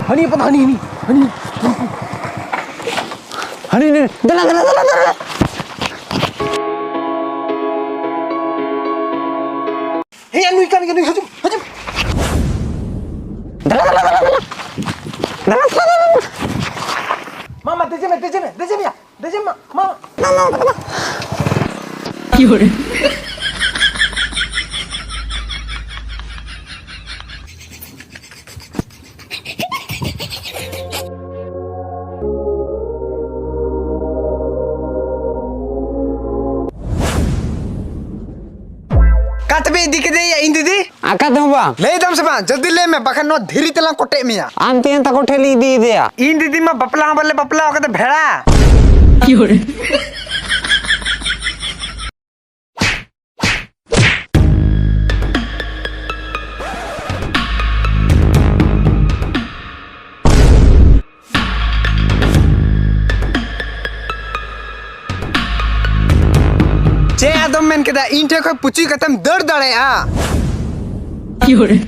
Hani apa hani ini? Hani ini. Dala. Hei, anu ikan, hajum. Dala. Mama, dejeme ya. Dejeme, mama. Fiore. Katbe dikede ya indidi. Angkat dong bang. Lay dam seba. Jadi lay me bahkan no dhiri telang kotek miya. Anti yang takut heli di dia. Indidi ma bapla kata bheda. Fiore. Ce adom men keda inte ko puchi katam dar dare a. Fiore.